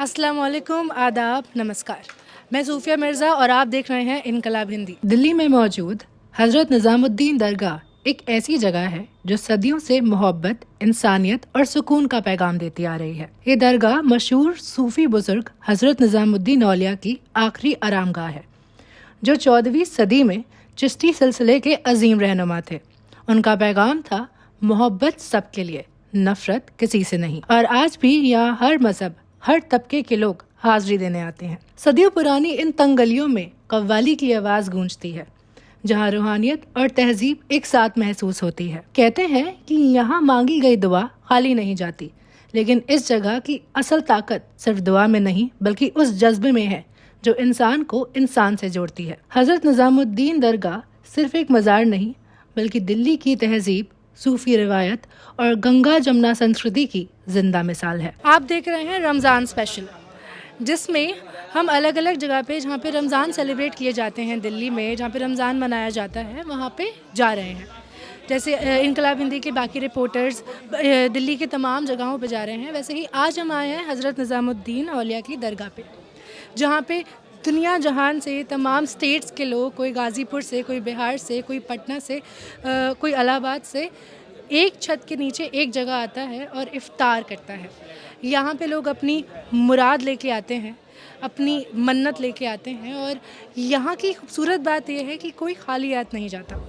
अस्सलाम वालेकुम, आदाब, नमस्कार। मैं सूफिया मिर्ज़ा और आप देख रहे हैं इनकलाब हिंदी। दिल्ली में मौजूद हज़रत निज़ामुद्दीन दरगाह एक ऐसी जगह है जो सदियों से मोहब्बत, इंसानियत और सुकून का पैगाम देती आ रही है। ये दरगाह मशहूर सूफी बुजुर्ग हज़रत निज़ामुद्दीन औलिया की आखिरी आरामगाह है, जो 14वीं सदी में चिश्ती सिलसिले के अजीम रहनुमा थे। उनका पैगाम था मोहब्बत सबके लिए, नफरत किसी से नहीं। और आज भी यहाँ हर मजहब, हर तबके के लोग हाजिरी देने आते हैं। सदियों पुरानी इन तंग गलियों में कव्वाली की आवाज गूंजती है, जहाँ रूहानियत और तहजीब एक साथ महसूस होती है। कहते हैं कि यहाँ मांगी गई दुआ खाली नहीं जाती, लेकिन इस जगह की असल ताकत सिर्फ दुआ में नहीं बल्कि उस जज्बे में है जो इंसान को इंसान से जोड़ती है। हजरत निजामुद्दीन दरगाह सिर्फ एक मज़ार नहीं बल्कि दिल्ली की तहजीब, सूफी रिवायत और गंगा जमुना संस्कृति की जिंदा मिसाल है। आप देख रहे हैं रमज़ान स्पेशल, जिसमें हम अलग अलग जगह पे जहाँ पे रमज़ान सेलिब्रेट किए जाते हैं दिल्ली में, जहाँ पे रमज़ान मनाया जाता है, वहाँ पे जा रहे हैं। जैसे इनकलाब हिंदी के बाकी रिपोर्टर्स दिल्ली के तमाम जगहों पे जा रहे हैं, वैसे ही आज हम आए हैं हज़रत निज़ामुद्दीन औलिया की दरगाह पे, जहाँ पे दुनिया जहान से तमाम स्टेट्स के लोग, कोई गाज़ीपुर से, कोई बिहार से, कोई पटना से, कोई इलाहाबाद से, एक छत के नीचे एक जगह आता है और इफ़्तार करता है। यहाँ पे लोग अपनी मुराद लेके आते हैं, अपनी मन्नत लेके आते हैं, और यहाँ की खूबसूरत बात यह है कि कोई खाली हाथ नहीं जाता।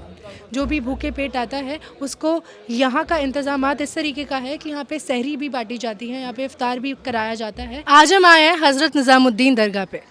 जो भी भूखे पेट आता है उसको यहाँ का इंतज़ामात इस तरीके का है कि यहाँ पे सहरी भी बांटी जाती है, यहाँ पे इफ्तार भी कराया जाता है। आज हम आए हैं हज़रत निज़ामुद्दीन दरगाह पे,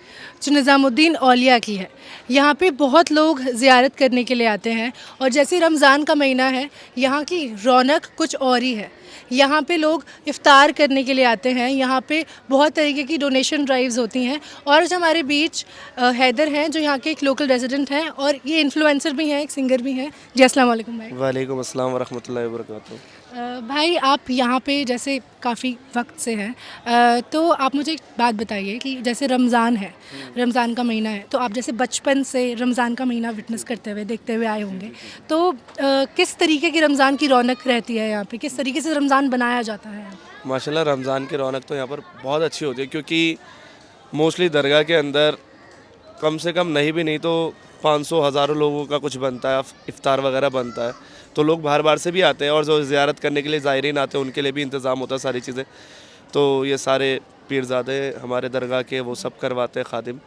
जो निज़ामुद्दीन औलिया की है। यहाँ पे बहुत लोग ज़ियारत करने के लिए आते हैं, और जैसे रमज़ान का महीना है, यहाँ की रौनक कुछ और ही है। यहाँ पे लोग इफ़्तार करने के लिए आते हैं, यहाँ पे बहुत तरीके की डोनेशन ड्राइव्स होती हैं। और आज हमारे बीच हैदर हैं, जो यहाँ के एक लोकल रेजिडेंट हैं और ये इन्फ्लुएंसर भी हैं, एक सिंगर भी हैं। जी अस्सलाम वालेकुम भाई। वालेकुम अस्सलाम वरहमतुल्लाहि वबरकातुहू। भाई, आप यहाँ पे जैसे काफ़ी वक्त से हैं, तो आप मुझे एक बात बताइए कि जैसे रमज़ान है, रमज़ान का महीना है, तो आप जैसे बचपन से रमज़ान का महीना विटनेस करते हुए, देखते हुए आए होंगे, तो किस तरीके की रमज़ान की रौनक रहती है यहाँ पे, किस तरीके से रमज़ान बनाया जाता है? माशाल्लाह रमज़ान की रौनक तो यहाँ पर बहुत अच्छी होती है, क्योंकि मोस्टली दरगाह के अंदर कम से कम नहीं भी नहीं तो 500 हज़ारों लोगों का कुछ बनता है, इफ्तार वगैरह बनता है, तो लोग बाहर बाहर से भी आते हैं, और जो ज़ियारत करने के लिए ज़ायरीन आते हैं उनके लिए भी इंतज़ाम होता है सारी चीज़ें। तो ये सारे पीरज़ादे हमारे दरगाह के वो सब करवाते हैं खादिम,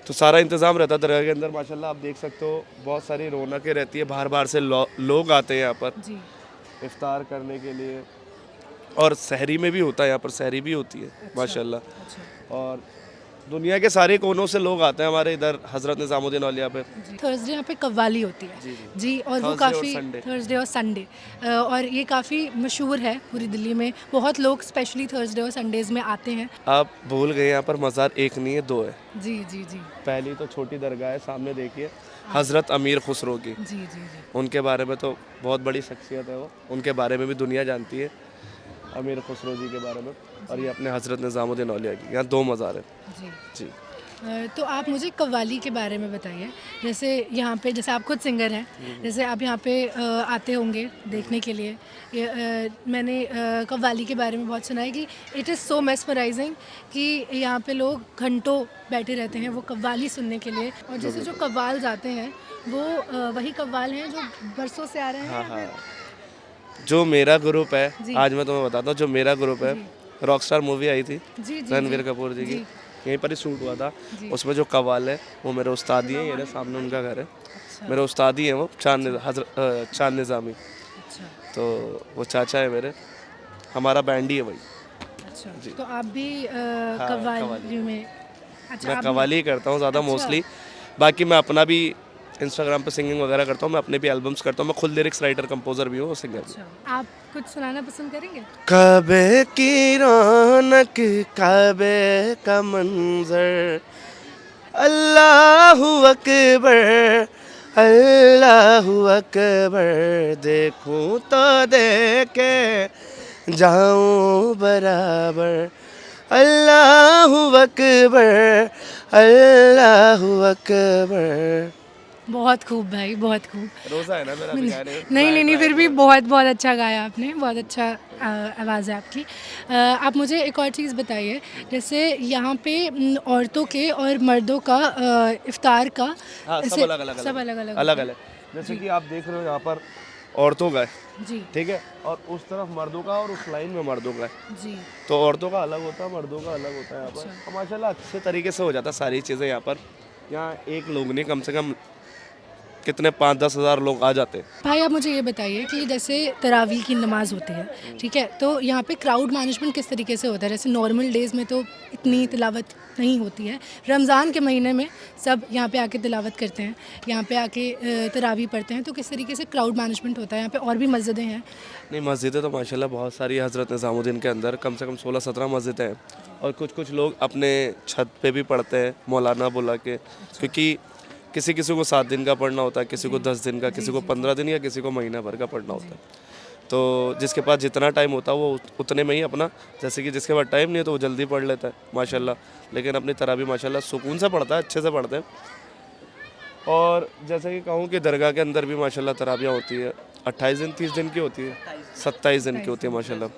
तो सारा इंतज़ाम रहता है दरगाह के अंदर। माशाल्लाह आप देख सकते हो बहुत सारी रौनकें रहती है, बाहर बाहर से लोग आते हैं यहाँ पर जी। इफ्तार करने के लिए, और सहरी में भी होता है, यहाँ पर सहरी भी होती है। अच्छा, माशाल्लाह। अच्छा। और दुनिया के सारे कोनों से लोग आते हैं हमारे इधर हज़रत निज़ामुद्दीन औलिया पे। थर्सडे यहाँ पे कव्वाली होती है। जी। जी, और वो Thursday और काफ़ी Sunday। थर्सडे और संडे, और ये काफ़ी मशहूर है पूरी दिल्ली में। बहुत लोग स्पेशली थर्सडे और संडेज़ में आते हैं। आप भूल गए, यहाँ पर मज़ार एक नहीं है, दो है। जी जी जी पहली तो छोटी दरगाह है, सामने देखिए, हज़रत अमीर खुसरो की। जी जी जी। उनके बारे में तो बहुत बड़ी शख्सियत है वो, उनके बारे में भी दुनिया जानती है, अमीर खुसरो जी के बारे में। और ये अपने हज़रत निज़ामुद्दीन औलिया की, यहाँ दो मज़ार हैं। जी। जी। तो आप मुझे कव्वाली के बारे में बताइए। जैसे यहाँ पे, जैसे आप खुद सिंगर हैं, जैसे आप यहाँ पे आते होंगे देखने के लिए। मैंने कव्वाली के बारे में बहुत सुना है कि इट इज़ सो मेस्मराइजिंग, कि यहाँ पे लोग घंटों बैठे रहते हैं वो कव्वाली सुनने के लिए। और जैसे जो कव्वाल जाते हैं वो वही कव्वाल हैं जो बरसों से आ रहे हैं। हाँ या हाँ, फिर जो मेरा ग्रुप है, जी। आज मैं तुम्हें बताता हूँ, जो मेरा ग्रुप है, रॉकस्टार मूवी आई थी जी जी रणवीर जी कपूर जी की, जी यहीं पर ही शूट हुआ था। जी। उसमें जो कव्वाल है वो मेरे उस्ताद ही हैं, ये रहे सामने उनका घर है, अच्छा मेरे उस्ताद ही हैं वो, चांद निज़ामी। अच्छा तो वो चाचा है मेरे, हमारा बैंड ही है वही। अच्छा। जी। तो आप भी हाँ, कव्वाली में? अच्छा, मैं आप कव्वाली ही करता हूँ ज़्यादा अच्छा। मोस्टली। बाकी मैं अपना भी इंस्टाग्राम पे सिंगिंग वगैरह करता हूँ, मैं अपने भी एल्बम्स करता हूँ, मैं खुद लिरिक्स राइटर कंपोजर भी हूँ और सिंगर भी। अच्छा, आप कुछ सुनाना पसंद करेंगे? काबे की रौनक, काबे का मंजर, अल्लाहु अकबर, अल्लाहु अकबर, देखूं तो देखे जाऊं बराबर, अल्लाहु अकबर, अल्लाहु अकबर। बहुत खूब भाई, बहुत खूब। रोज़ा है ना मेरा भी गाने नहीं नहीं, फिर भी बहुत बहुत अच्छा गाया आपने, बहुत अच्छा आवाज़ है आपकी। आप मुझे एक और चीज़ बताइए, जैसे यहाँ पे औरतों के और मर्दों का इफ्तार का हाँ, सब ऐसे अलग-अलग सब अलग अलग होता है। अलग-अलग। जैसे जी कि आप देख रहे हो यहाँ पर औरतों का है, जी ठीक है? और उस तरफ मर्दों का और उस लाइन में मर्दों का है। जी। तो औरतों का अलग होता है, मर्दों का अलग होता है यहाँ पर। अच्छा। और माशाल्लाह अच्छे तरीके से हो जाता है सारी चीज़ें यहाँ पर। यहाँ एक लोग नहीं, कम से कम कितने 5-10 हज़ार लोग आ जाते हैं। भाई आप मुझे ये बताइए कि जैसे तरावी की नमाज़ होती है, ठीक है, तो यहाँ पे क्राउड मैनेजमेंट किस तरीके से होता है? जैसे नॉर्मल डेज़ में तो इतनी तिलावत नहीं होती है, रमज़ान के महीने में सब यहाँ पे आके तिलावत करते हैं, यहाँ पे आके तरावी पढ़ते हैं, तो किस तरीके से क्राउड मैनेजमेंट होता है? यहाँ पे और भी मस्जिदें हैं। नहीं, मस्जिदें तो माशाल्लाह बहुत सारी है हज़रत निज़ामुद्दीन के अंदर, कम से कम 16-17 मस्जिदें हैं। और कुछ-कुछ लोग अपने छत पे भी पढ़ते हैं, मौलाना बुला के, क्योंकि किसी-किसी को 7 दिन का पढ़ना होता है, किसी को 10 दिन का, किसी को 15 दिन या किसी को महीना भर का पढ़ना होता है। तो जिसके पास जितना टाइम होता है वो उतने में ही अपना, जैसे कि जिसके पास टाइम नहीं है तो वो जल्दी पढ़ लेता है माशाल्लाह, लेकिन अपनी तरावी माशाल्लाह सुकून से पढ़ता है, अच्छे से पढ़ते हैं। और जैसे कि कहूँ कि दरगाह के अंदर भी माशाल्लाह तराबियाँ होती है, 28 दिन 30 दिन की होती है, 27 दिन की होती है माशाल्लाह,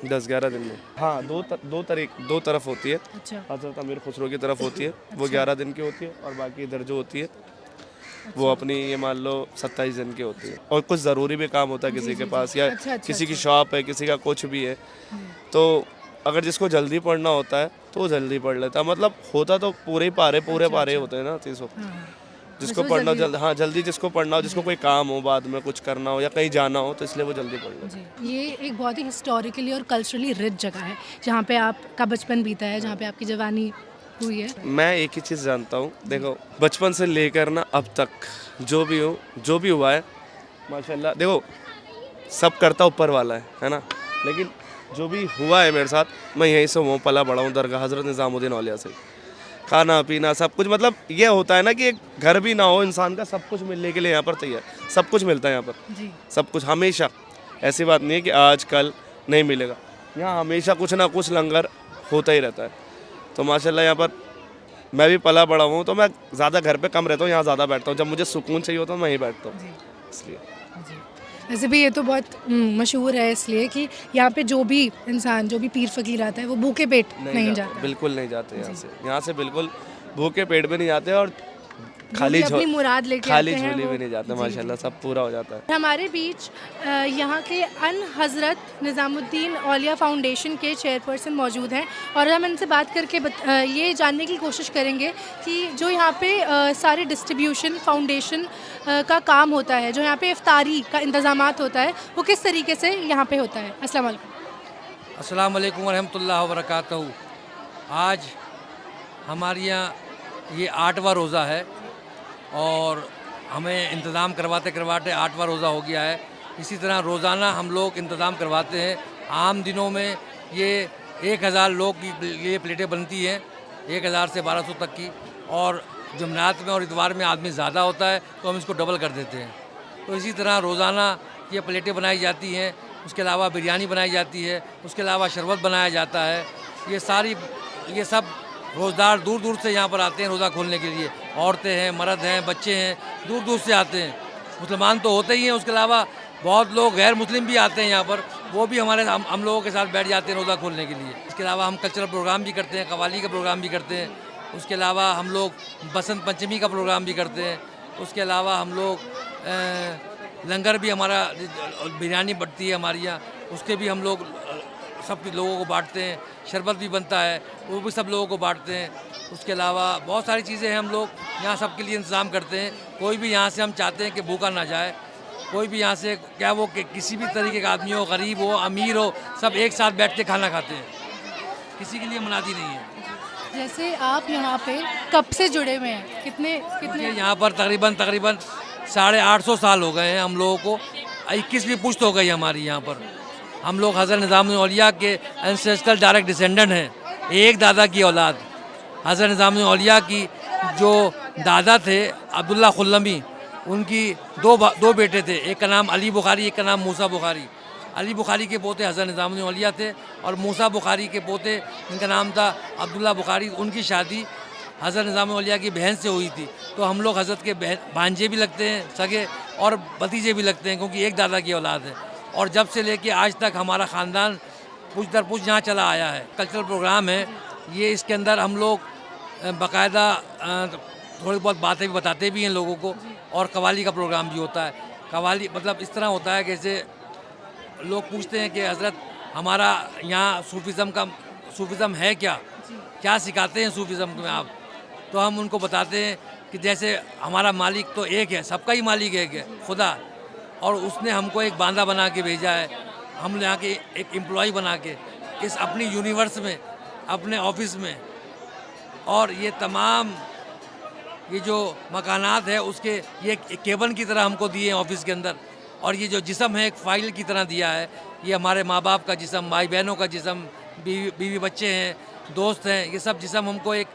10-11 दिन में। हाँ, दो तरफ होती है। अच्छा हज़रत अमीर खुसरो की तरफ होती है, वो 11 दिन की होती है, और बाकी इधर जो होती है वो अपनी ये मान लो 27 दिन की होती है। और कुछ ज़रूरी भी काम होता है किसी के पास, या अच्छा, अच्छा, किसी की शॉप है, किसी का कुछ भी है, तो अगर जिसको जल्दी पढ़ना होता है तो वो जल्दी पढ़ लेता है। मतलब होता तो पूरे पारे होते हैं ना तीसों, हाँ। जिसको पढ़ना हाँ जल्दी जिसको पढ़ना हो, जिसको कोई काम हो, बाद में कुछ करना हो या कहीं जाना हो, तो इसलिए वो जल्दी पढ़ लेता है। जी, ये एक बहुत ही हिस्टोरिकली और कल्चरली रिच जगह है, जहाँ पे आपका बचपन बीता है, जहाँ पे आपकी जवानी हुई है। मैं एक ही चीज़ जानता हूँ, देखो बचपन से लेकर ना अब तक जो भी हुआ है माशाल्लाह, देखो सब करता ऊपर वाला है ना, लेकिन जो भी हुआ है मेरे साथ, मैं यहीं से हूँ, पला बड़ा हूँ दरगाह हज़रत निज़ामुद्दीन औलिया से। खाना पीना सब कुछ, मतलब ये होता है ना कि एक घर भी ना हो इंसान का, सब कुछ मिलने के लिए यहाँ पर तैयार, सब कुछ मिलता है यहाँ पर, जी सब कुछ हमेशा। ऐसी बात नहीं है कि आज कल नहीं मिलेगा, यहाँ हमेशा कुछ ना कुछ लंगर होता ही रहता है। तो माशाल्लाह यहाँ पर मैं भी पला बड़ा हूँ, तो मैं ज़्यादा घर पे कम रहता हूँ, यहाँ ज़्यादा बैठता हूँ। जब मुझे सुकून चाहिए होता है मैं यहीं बैठता हूँ, जी इसलिए। जी। वैसे भी ये तो बहुत मशहूर है, इसलिए कि यहाँ पे जो भी इंसान, जो भी पीर फकीर आता है, वो भूखे पेट नहीं जाता। बिल्कुल नहीं जाते यहाँ से बिल्कुल भूखे पेट भी नहीं जाते, और जो खाली भी अपनी मुराद लेके खाली आते हैं झोली वो। भी नहीं जाते जी, माशाल्लाह, सब पूरा हो जाता है। हमारे बीच यहाँ के अन हज़रत निज़ामुद्दीन औलिया फाउंडेशन के चेयरपर्सन मौजूद हैं, और हम इनसे बात करके ये जानने की कोशिश करेंगे कि जो यहाँ पे सारे डिस्ट्रीब्यूशन फाउंडेशन का काम होता है, जो यहाँ पे इफ्तारी का इंतज़ामात होता है, वो किस तरीके से यहाँ पे होता है। अस्सलाम वालेकुम। अस्सलाम वालेकुम वरहमतुल्लाहि वबरकातुहू। आज हमारे यहाँ ये 8वां रोज़ा है, और हमें इंतज़ाम करवाते करवाते 8वां रोज़ा हो गया है। इसी तरह रोज़ाना हम लोग इंतज़ाम करवाते हैं। आम दिनों में ये 1000 लोग की लिए प्लेटें बनती हैं, 1000 से 1200 तक की, और जुमनात में और इतवार में आदमी ज़्यादा होता है तो हम इसको डबल कर देते हैं। तो इसी तरह रोज़ाना ये प्लेटें बनाई जाती हैं, उसके अलावा बिरयानी बनाई जाती है, उसके अलावा शरबत बनाया जाता है। ये सब रोज़दार दूर दूर से यहाँ पर आते हैं रोज़ा खोलने के लिए। औरतें हैं, मर्द हैं, बच्चे हैं, दूर दूर से आते हैं। मुसलमान तो होते ही हैं, उसके अलावा बहुत लोग गैर मुस्लिम भी आते हैं यहाँ पर, वो भी हम लोगों के साथ बैठ जाते हैं रोज़ा खोलने के लिए। इसके अलावा हम कल्चरल प्रोग्राम भी करते हैं, कव्वाली का प्रोग्राम भी करते हैं। उसके अलावा हम लोग बसंत पंचमी का प्रोग्राम भी करते हैं। उसके अलावा हम लोग लंगर भी, हमारा बिरयानी बढ़ती है हमारे यहाँ, उसके भी हम लोग सब लोगों को बांटते हैं। शरबत भी बनता है, वो भी सब लोगों को बांटते हैं। उसके अलावा बहुत सारी चीज़ें हैं, हम लोग यहाँ सबके लिए इंतज़ाम करते हैं। कोई भी यहाँ से हम चाहते हैं कि भूखा ना जाए, कोई भी यहाँ से, क्या वो किसी भी तरीके का आदमी हो, गरीब हो, अमीर हो, सब एक साथ बैठ के खाना खाते हैं, किसी के लिए मनादी नहीं है। जैसे आप यहाँ पे कब से जुड़े हुए हैं, कितने ये यहाँ पर तकरीबन 850 साल हो गए हैं हम लोगों को। 21वीं पुश्त हो गई हमारी यहाँ पर। हम लोग हज़रत निज़ामुद्दीन औलिया के एंसेस्ट्रल डायरेक्ट डिसेंडेंट हैं। एक दादा की औलाद, हज़रत निज़ामुद्दीन औलिया की जो दादा थे अब्दुल्ला खुल्लमी, उनकी दो बेटे थे, एक का नाम अली बुखारी, एक का नाम मूसा बुखारी। अली बुखारी के पोते हज़रत निज़ामुद्दीन औलिया थे, और मूसा बुखारी के पोते, इनका नाम था अब्दुल्ला बुखारी। उनकी शादी हज़रत निज़ाम औलिया की बहन से हुई थी, तो हम लोग हज़रत के भांजे भी लगते हैं सगे, और भतीजे भी लगते हैं, क्योंकि एक दादा की औलाद है। और जब से लेके आज तक हमारा ख़ानदान पूछ दर पूछ यहाँ चला आया है। कल्चरल प्रोग्राम है ये, इसके अंदर हम लोग बाकायदा थोड़ी बहुत बातें भी बताते भी हैं लोगों को, और कवाली का प्रोग्राम भी होता है। कवाली मतलब इस तरह होता है कि जैसे लोग पूछते हैं कि हज़रत हमारा यहाँ सूफिज़म है क्या सिखाते हैं सूफिज़म में आप, तो हम उनको बताते हैं कि जैसे हमारा मालिक तो एक है, सबका ही मालिक एक है, खुदा, और उसने हमको एक बांदा बना के भेजा है, हम यहाँ के एक एम्प्लॉय बना के इस अपनी यूनिवर्स में, अपने ऑफिस में, और ये तमाम ये जो मकानात है उसके ये एक केबन की तरह हमको दिए हैं ऑफिस के अंदर, और ये जो जिस्म है एक फ़ाइल की तरह दिया है। ये हमारे माँ बाप का जिस्म, भाई बहनों का जिस्म, बीवी बच्चे हैं, दोस्त हैं, ये सब जिस्म हमको एक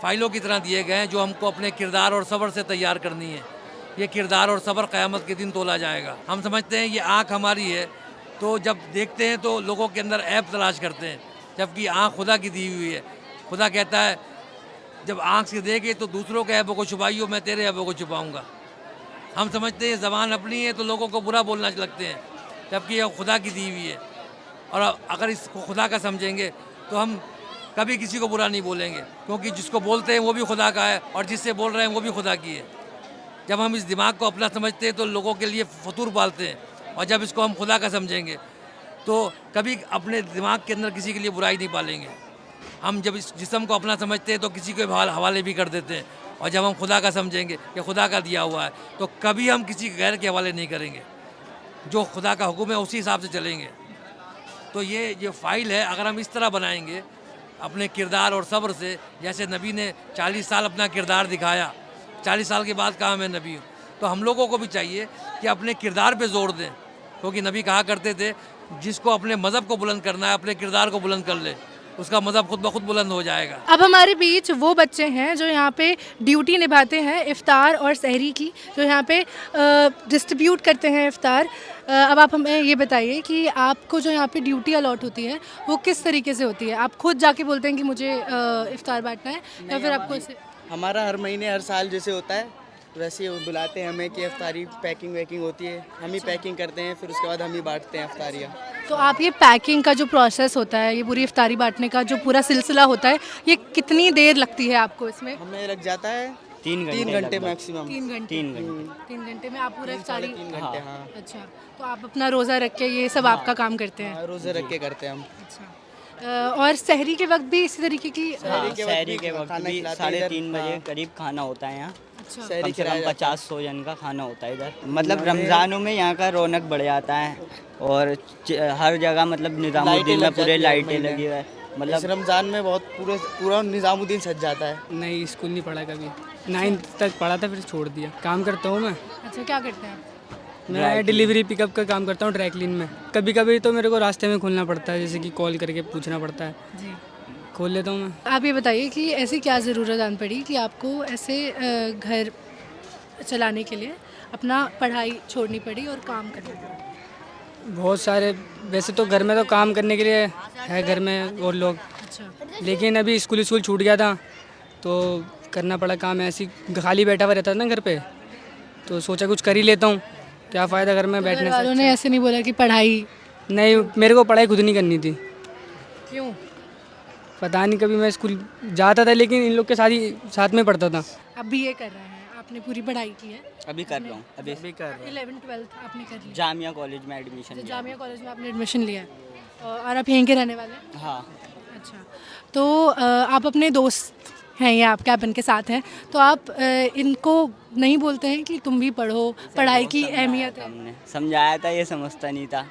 फ़ाइलों की तरह दिए गए हैं, जो हमको अपने किरदार और सब्र से तैयार करनी है। ये किरदार और सब्र क़यामत के दिन तोला जाएगा। हम समझते हैं ये आँख हमारी है, तो जब देखते हैं तो लोगों के अंदर ऐब तलाश करते हैं, जबकि आँख खुदा की दी हुई है। खुदा कहता है जब आँख से देखे तो दूसरों के ऐबों को छुपाइयो, मैं तेरे ऐबों को छुपाऊँगा। हम समझते हैं ज़बान अपनी है तो लोगों को बुरा बोलना लगते हैं, जबकि यह खुदा की दी हुई है। और अगर इसको खुदा का समझेंगे तो हम कभी किसी को बुरा नहीं बोलेंगे, क्योंकि जिसको बोलते हैं वो भी खुदा का है, और जिससे बोल रहे हैं वो भी खुदा की है। जब हम इस दिमाग को अपना समझते हैं तो लोगों के लिए फतूर पालते हैं, और जब इसको हम खुदा का समझेंगे तो कभी अपने दिमाग के अंदर किसी के लिए बुराई नहीं पालेंगे। हम जब इस जिस्म को अपना समझते हैं तो किसी के हवाले भी कर देते हैं, और जब हम खुदा का समझेंगे कि खुदा का दिया हुआ है तो कभी हम किसी गैर के हवाले नहीं करेंगे। जो खुदा का हुक्म है उसी हिसाब से चलेंगे। तो ये फ़ाइल है, अगर हम इस तरह बनाएंगे अपने किरदार और सब्र से, जैसे नबी ने 40 साल अपना किरदार दिखाया, 40 साल के बाद कहा मैं नबी हूँ, तो हम लोगों को भी चाहिए कि अपने किरदार पे ज़ोर दें, क्योंकि नबी कहा करते थे जिसको अपने मज़हब को बुलंद करना है अपने किरदार को बुलंद कर ले, उसका मज़हब खुद ब खुद बुलंद हो जाएगा। अब हमारे बीच वो बच्चे हैं जो यहाँ पे ड्यूटी निभाते हैं इफ़्तार और सहरी की, जो यहाँ पे डिस्ट्रीब्यूट करते हैं इफ़्तार। अब आप हमें ये बताइए कि आपको जो यहाँ पे ड्यूटी अलॉट होती है वो किस तरीके से होती है? आप खुद जाके बोलते हैं कि मुझे इफ़्तार बांटना है, या फिर आपको ऐसे? हमारा हर महीने हर साल जैसे होता है वैसे ही बुलाते हैं हमें कि इफ्तारी पैकिंग वैकिंग होती है, हम ही पैकिंग करते हैं, फिर उसके बाद हम ही बांटते हैं इफ्तारियाँ। तो आप ये पैकिंग का जो प्रोसेस होता है, ये पूरी इफ़्तारी बांटने का जो पूरा सिलसिला होता है, ये कितनी देर लगती है आपको इसमें? हमें लग जाता है 3 घंटे मैक्सिमम। 3 घंटे। 3 3 घंटे में आप पूरा इफ़्तारी? 3 घंटे हाँ। अच्छा, तो आप अपना रोज़ा रख के ये सब आपका काम करते हैं? हाँ, रोज़े रख के करते हैं हम। अच्छा, और सहरी के वक्त भी इसी तरीके की? शहरी के वक्त खाना भी खिलाते 3:30 इधर, बजे हाँ। करीब खाना होता है यहाँ। अच्छा, शहरी कम से खिलाया कम जाता है। 50-100 जन का खाना होता है इधर। मतलब रमज़ानों में यहाँ का रौनक बढ़ जाता है, और हर जगह मतलब निज़ामुद्दीन में लग पूरे जाती है लाइटें महीने। लगी हुई है। इस मतलब रमज़ान में बहुत पूरा निज़ामुद्दीन सज जाता है। नहीं, स्कूल नहीं पढ़ा कभी, 9th तक पढ़ा था फिर छोड़ दिया। काम करता हूँ मैं, अच्छा, क्या करते हैं? मैं डिलीवरी पिकअप का काम करता हूँ ड्राई क्लीन में। कभी कभी तो मेरे को रास्ते में खोलना पड़ता है, जैसे कि कॉल करके पूछना पड़ता है, जी, खोल लेता हूँ मैं। आप ये बताइए कि ऐसी क्या ज़रूरत आन पड़ी कि आपको ऐसे घर चलाने के लिए अपना पढ़ाई छोड़नी पड़ी और काम करना पड़ा? बहुत सारे, वैसे तो घर में तो काम करने के लिए है घर में और लोग, अच्छा, लेकिन अभी स्कूल छूट गया था तो करना पड़ा काम। ऐसी खाली बैठा हुआ रहता था ना घर पे, तो सोचा कुछ कर ही लेता हूँ, क्या फ़ायदा घर में बैठने घर वालों से। ने ऐसे नहीं बोला कि पढ़ाई? नहीं, मेरे को पढ़ाई खुद नहीं करनी थी। क्यों? पता नहीं, कभी मैं स्कूल जाता था लेकिन इन लोग के साथ में पढ़ता था। आप बीए कर रहे हैं, आपने पूरी पढ़ाई की है? अभी कर रहा हूँ, अभी 11th 12th आपने कर लिया? जामिया कॉलेज में एडमिशन तो लिया। जामिया कॉलेज में आपने एडमिशन लिया है, और आप यहीं के रहने वाले हैं? हाँ, अच्छा, तो आप अपने दोस्त हैं या आप कैबिन के साथ हैं, तो आप इनको नहीं बोलते हैं कि तुम भी पढ़ो, पढ़ाई की अहमियत है? हमने समझाया था, ये समझता नहीं था।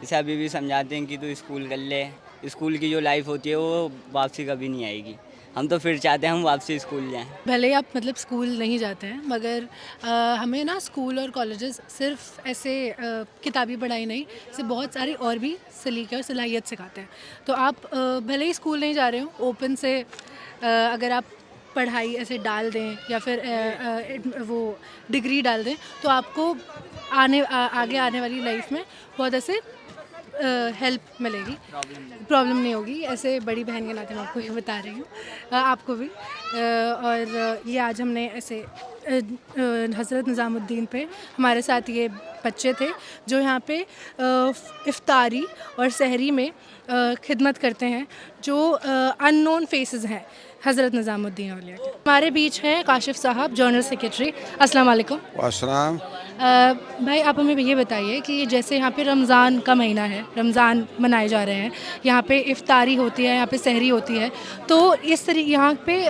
इसे अभी भी समझाते हैं कि तू स्कूल कर ले, स्कूल की जो लाइफ होती है वो वापसी कभी नहीं आएगी। हम तो फिर चाहते हैं हम वापसी स्कूल जाएं। भले ही आप मतलब स्कूल नहीं जाते हैं, मगर हमें ना स्कूल और कॉलेजेस सिर्फ ऐसे किताबी पढ़ाई नहीं, से बहुत सारी और भी सलीके और सलाहियत सिखाते हैं। तो आप भले ही स्कूल नहीं जा रहे हो, ओपन से अगर आप पढ़ाई ऐसे डाल दें या फिर वो डिग्री डाल दें, तो आपको आगे आने वाली लाइफ में बहुत ऐसे हेल्प मिलेगी, प्रॉब्लम नहीं होगी। ऐसे बड़ी बहन के नाते मैं आपको ये बता रही हूँ, आपको भी। और ये आज हमने ऐसे हज़रत निज़ामुद्दीन पे हमारे साथ ये बच्चे थे जो यहाँ पे इफ्तारी और सहरी में खिदमत करते हैं, जो अननोन फेसेस हैं हज़रत निज़ामुद्दीन औलिया के। हमारे बीच हैं काशिफ साहब, जनरल सेक्रेटरी। अस्सलाम वालेकुम। वासलाम। भाई आप हमें ये बताइए कि जैसे यहाँ पे रमज़ान का महीना है, रमज़ान मनाए जा रहे हैं, यहाँ पे इफ्तारी होती है, यहाँ पे सहरी होती है, तो इस तरीके यहाँ पे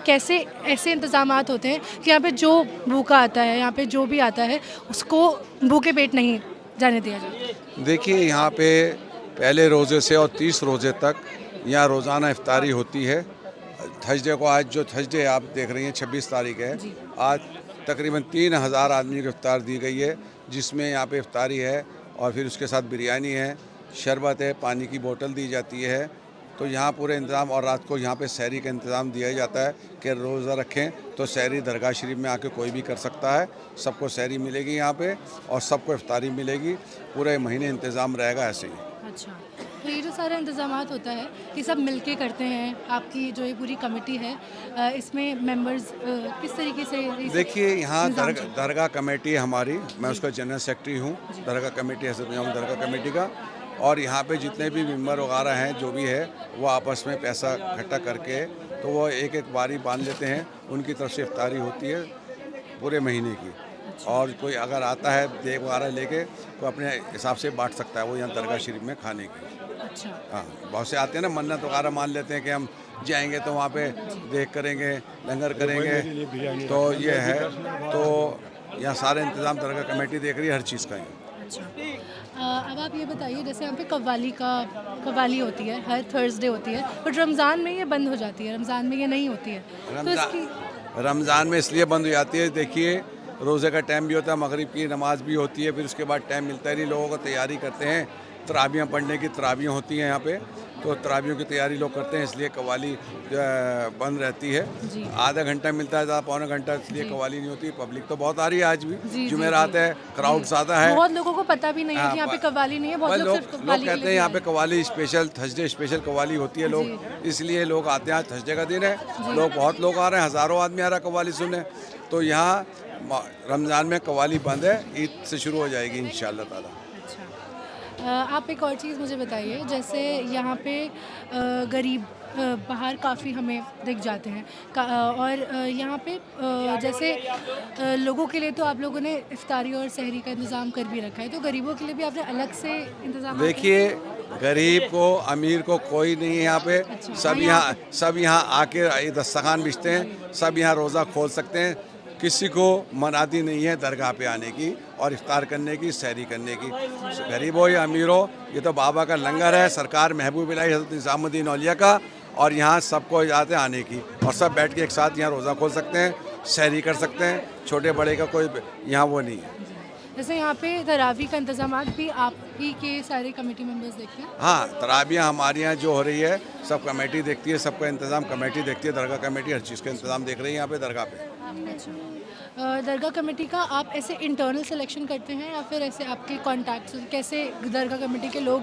कैसे ऐसे इंतज़ामात होते हैं कि यहाँ पे जो भूखा आता है, यहाँ पे जो भी आता है उसको भूखे पेट नहीं जाने दिया जाता? देखिए यहाँ पे पहले रोज़े से और 30 रोज़े तक यहाँ रोज़ाना इफ्तारी होती है। थर्सडे को, आज जो थर्सडे आप देख रही हैं 26 तारीख है, आज तकरीबन 3000 आदमी को इफ्तार दी गई है, जिसमें यहाँ पे इफ्तारी है और फिर उसके साथ बिरयानी है, शरबत है, पानी की बोतल दी जाती है। तो यहाँ पूरे इंतज़ाम, और रात को यहाँ पे सहरी का इंतज़ाम दिया जाता है कि रोज़ा रखें तो सहरी दरगाह शरीफ में आके कोई भी कर सकता है, सबको सहरी मिलेगी यहाँ पे और सबको इफ्तारी मिलेगी। पूरे महीने इंतज़ाम रहेगा ऐसे ही। अच्छा, तो ये जो सारा इंतज़ामात होता है ये सब मिलके करते हैं? आपकी जो ये पूरी कमेटी है इसमें मेंबर्स किस तरीके से? देखिए यहाँ दरगाह कमेटी है हमारी, मैं उसका जनरल सेक्रेटरी हूँ दरगाह कमेटी, हज़रत निज़ाम दरगाह कमेटी का। और यहाँ पे जितने भी मेंबर वगैरह हैं, जो भी है, वो आपस में पैसा इकट्ठा करके तो वो एक एक बारी बांध लेते हैं। उनकी तरफ से इफ्तारी होती है पूरे महीने की। और कोई अगर आता है देग वगैरह लेके तो अपने हिसाब से बांट सकता है वो यहाँ दरगाह शरीफ में खाने की। अच्छा। हाँ, बहुत से आते हैं ना, मन्नत वगैरह मान लेते हैं कि हम जाएंगे तो वहाँ पे देख करेंगे, लंगर करेंगे, तो ये है। तो यहाँ सारे इंतज़ाम दरगाह कमेटी देख रही है हर चीज़ का। अच्छा, अब आप ये बताइए, जैसे यहाँ पे कव्वाली होती है, हर थर्सडे होती है, बट रमज़ान में ये बंद हो जाती है, रमज़ान में ये नहीं होती है, तो इसकी रमज़ान में इसलिए बंद हो जाती है, देखिए रोज़े का टाइम भी होता है, मगरिब की नमाज़ भी होती है, फिर उसके बाद टाइम मिलता ही नहीं, लोगों को तैयारी करते हैं, तराबियाँ पढ़ने की तराबियाँ होती हैं यहाँ पे, तो तराबियों की तैयारी लोग करते हैं, इसलिए कव्वाली बंद रहती है। आधा घंटा मिलता है, ज़्यादा पौना घंटा, इसलिए कव्वाली नहीं होती। पब्लिक तो बहुत आ रही है आज भी, जुमेरात है, क्राउड ज़्यादा है, बहुत लोगों को पता भी नहीं है कि यहाँ पे कव्वाली नहीं है। बहुत लोग कहते हैं यहाँ पे qawwali special, Thursday special qawwali होती है, लोग इसलिए लोग आते हैं। आज थर्सडे का दिन है, बहुत लोग आ रहे हैं, हज़ारों आदमी आ रहा है कव्वाली सुनने। तो यहाँ रमज़ान में कव्वाली बंद है, ईद से शुरू हो जाएगी इंशाअल्लाह ताला। अच्छा, आप एक और चीज़ मुझे बताइए, जैसे यहाँ पे गरीब बाहर काफ़ी हमें दिख जाते हैं और यहाँ पे जैसे लोगों के लिए तो आप लोगों ने इफ्तारी और सहरी का इंतज़ाम कर भी रखा है, तो गरीबों के लिए भी आपने अलग से इंतज़ाम? देखिए गरीब को अमीर को कोई नहीं है यहाँ पे। सब यहाँ आके दस्तरखान बिछते हैं, सब यहाँ रोज़ा खोल सकते हैं। किसी को मनाती नहीं है दरगाह पे आने की और इफ्तार करने की, सहरी करने की। गरीब हो या अमीर हो, ये तो बाबा का लंगर है, सरकार महबूब इलाही हज़रत निज़ामुद्दीन औलिया का, और यहाँ सबको इजाज़त है आने की, और सब बैठ के एक साथ यहाँ रोज़ा खोल सकते हैं, सहरी कर सकते हैं। छोटे बड़े का कोई यहाँ वो नहीं है। जैसे यहाँ पे तरावी का इंतजाम भी आप ही के सारे कमेटी मेंबर्स देखते हैं? हाँ, तराबियाँ हमारे यहाँ जो हो रही है सब कमेटी देखती है, सबका इंतज़ाम कमेटी देखती है, दरगाह कमेटी हर चीज़ का इंतज़ाम देख रही है यहाँ पे दरगाह पे। अच्छा, दरगाह कमेटी का आप ऐसे इंटरनल सिलेक्शन करते हैं या फिर ऐसे आपके कॉन्टैक्ट्स, कैसे दरगाह कमेटी के लोग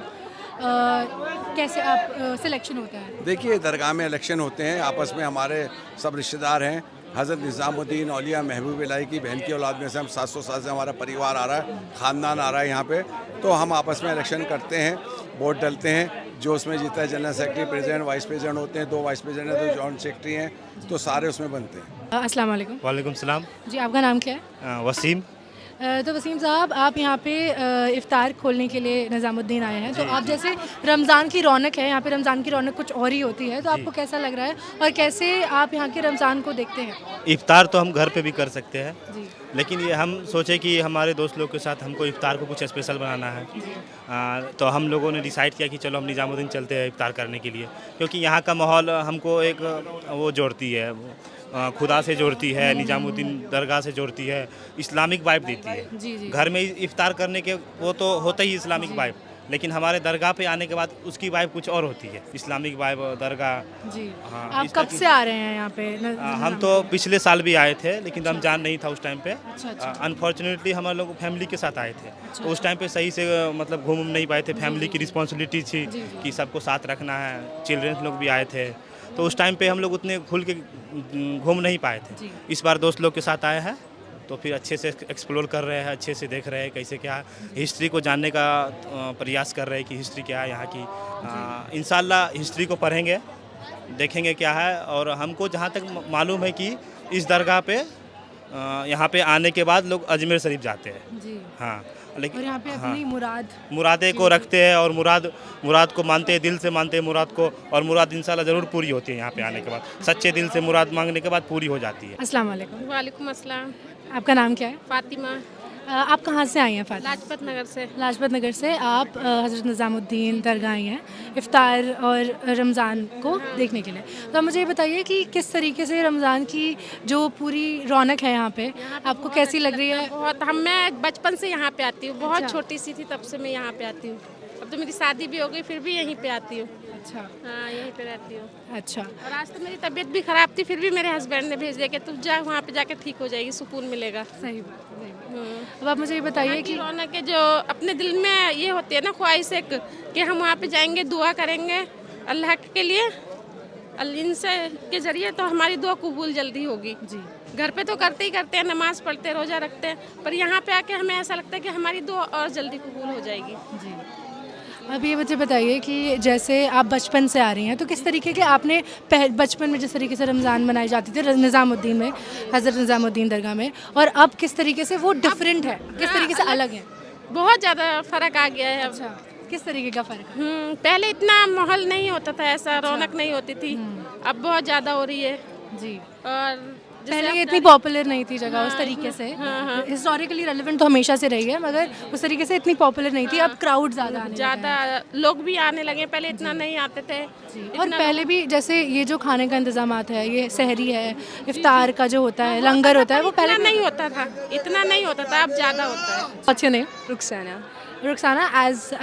कैसे आप सिलेक्शन होता है? देखिए दरगाह में इलेक्शन होते हैं, आपस में हमारे सब रिश्तेदार हैं। हज़रत निज़ामुद्दीन औलिया महबूब इलाही की बहन की औलाद में से हम 700 साल से हमारा परिवार आ रहा है, ख़ानदान आ रहा है यहाँ पे, तो हम आपस में इलेक्शन करते हैं, वोट डलते हैं। जो उसमें जीता है general secretary, president, vice president होते हैं, 2 वाइस प्रेसिडेंट हैं, 2 जॉइंट सेक्रेटरी हैं, तो सारे उसमें बनते हैं। अस्सलाम वालेकुम। वालेकुम सलाम। जी, आपका नाम क्या है? वसीम। तो वसीम साहब, आप यहाँ पे इफ्तार खोलने के लिए निज़ामुद्दीन आए हैं, तो आप जैसे रमज़ान की रौनक है यहाँ पे, रमज़ान की रौनक कुछ और ही होती है, तो आपको कैसा लग रहा है और कैसे आप यहाँ के रमज़ान को देखते हैं? इफ्तार तो हम घर पे भी कर सकते हैं जी, लेकिन ये हम सोचे कि हमारे दोस्त लोग के साथ हमको इफ्तार को कुछ स्पेशल बनाना है। तो हम लोगों ने डिसाइड किया कि चलो हम निज़ामुद्दीन चलते हैं इफ्तार करने के लिए, क्योंकि यहाँ का माहौल हमको एक वो जोड़ती है, खुदा से जोड़ती है, निज़ामुद्दीन दरगाह से जोड़ती है, इस्लामिक वाइब देती है। जी, जी। घर में इफ्तार करने के वो तो होता ही इस्लामिक वाइब, लेकिन हमारे दरगाह पे आने के बाद उसकी वाइब कुछ और होती है, इस्लामिक वाइब दरगाह। जी। हाँ, आप इस कब तरह की- से आ रहे हैं यहाँ पे हम तो पिछले साल भी आए थे, लेकिन रमज़ान नहीं था उस टाइम पे। अच्छा। अनफॉर्चुनेटली हम लोग फैमिली के साथ आए थे, तो उस टाइम पे सही से मतलब घूम नहीं पाए थे। फैमिली की रिस्पॉन्सिबिलिटी थी कि सबको साथ रखना है, चिल्ड्रंस लोग भी आए थे, तो उस टाइम पे हम लोग उतने खुल के घूम नहीं पाए थे। इस बार दोस्त लोग के साथ आए हैं, तो फिर अच्छे से एक्सप्लोर कर रहे हैं, अच्छे से देख रहे हैं कैसे क्या हिस्ट्री को जानने का प्रयास कर रहे हैं कि हिस्ट्री क्या है यहाँ की। इंशाल्लाह हिस्ट्री को पढ़ेंगे, देखेंगे क्या है। और हमको जहाँ तक मालूम है कि इस दरगाह पे यहाँ पे आने के बाद लोग अजमेर शरीफ जाते हैं। जी। हाँ, लेकिन और यहाँ पे अपनी मुरादें को रखते हैं और मुराद को मानते हैं, दिल से मानते हैं मुराद को, और मुराद इंशाल्लाह ज़रूर पूरी होती है यहाँ पे आने के बाद। सच्चे दिल से मुराद मांगने के बाद पूरी हो जाती है। अस्सलाम वालेकुम। वालेकुम अस्सलाम। आपका नाम क्या है? फातिमा, आप कहाँ से आई हैं फातिमा? लाजपत नगर से। लाजपत नगर से। आप हज़रत निज़ामुद्दीन दरगाह आई हैं इफ़्तार और रमज़ान को देखने के लिए। तो आप मुझे ये बताइए कि किस तरीके से रमज़ान की जो पूरी रौनक है यहाँ पे आपको कैसी लग रही है? बहुत मैं बचपन से यहाँ पे आती हूँ, बहुत छोटी सी थी तब से मैं यहाँ पे आती हूँ। अब तो मेरी शादी भी हो गई, फिर भी यहीं पे आती हूँ। अच्छा। हाँ, यहीं पे रहती हूँ। अच्छा। और आज तो मेरी तबीयत भी ख़राब थी, फिर भी मेरे हस्बैंड ने भेज दिया कि तुम जा, वहाँ पे जाके ठीक हो जाएगी, सुकून मिलेगा। सही बात। अब आप मुझे ये बताइए कि रौनक है जो अपने दिल में ये होती है ना, ख्वाहिश एक कि हम वहाँ पे जाएंगे, दुआ करेंगे अल्लाह के लिए, इनसे के ज़रिए तो हमारी दुआ कबूल जल्दी होगी। जी। घर पे तो करते ही करते हैं, नमाज़ पढ़ते हैं, रोज़ा रखते हैं, पर यहाँ पे आके हमें ऐसा लगता है कि हमारी दुआ और जल्दी कबूल हो जाएगी। जी। अब ये मुझे बताइए कि जैसे आप बचपन से आ रही हैं, तो किस तरीके के आपने बचपन में जिस तरीके से रमज़ान मनाई जाती थी निज़ामुद्दीन में, हज़रत निज़ामुद्दीन दरगाह में, और अब किस तरीके से वो डिफरेंट है, किस तरीके से अलग है? बहुत ज़्यादा फ़र्क आ गया है अब। अच्छा, किस तरीके का फ़र्क है? पहले इतना माहौल नहीं होता था, ऐसा रौनक नहीं होती थी, अब बहुत ज़्यादा हो रही है। जी। और पहले ये इतनी पॉपुलर नहीं थी जगह उस तरीके से। हिस्टोरिकली रेलेवेंट तो हमेशा से रही है, मगर उस तरीके से इतनी पॉपुलर नहीं थी। अब क्राउड ज़्यादा लोग भी आने लगे, पहले इतना नहीं आते थे। और पहले भी जैसे ये जो खाने का इंतजामात है, ये सहरी है, इफ्तार का जो होता है, लंगर होता है, वो पहले नहीं होता था, इतना नहीं होता था, अब ज़्यादा होता है। What's your name? Ruxana. Ruxana, as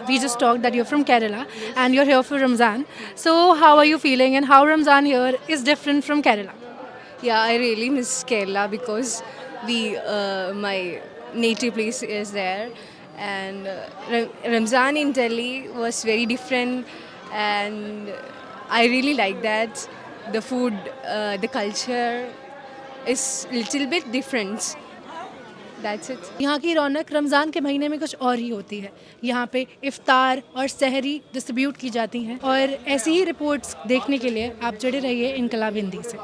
we just talked that you're from Kerala and you're here for Ramzan. So how are you feeling and how Ramzan here is different from Kerala? Yeah, I really miss Kerala because my native place is there, and Ramzan in Delhi was very different, and I really like that. The food, the culture is little bit different. That's it. यहाँ की रौनक रमज़ान के महीने में कुछ और ही होती है। यहाँ पे इफ्तार और सहरी डिस्ट्रीब्यूट की जाती हैं, और ऐसी ही रिपोर्ट्स देखने के लिए आप जुड़े रहिए इनकलाब हिंदी से।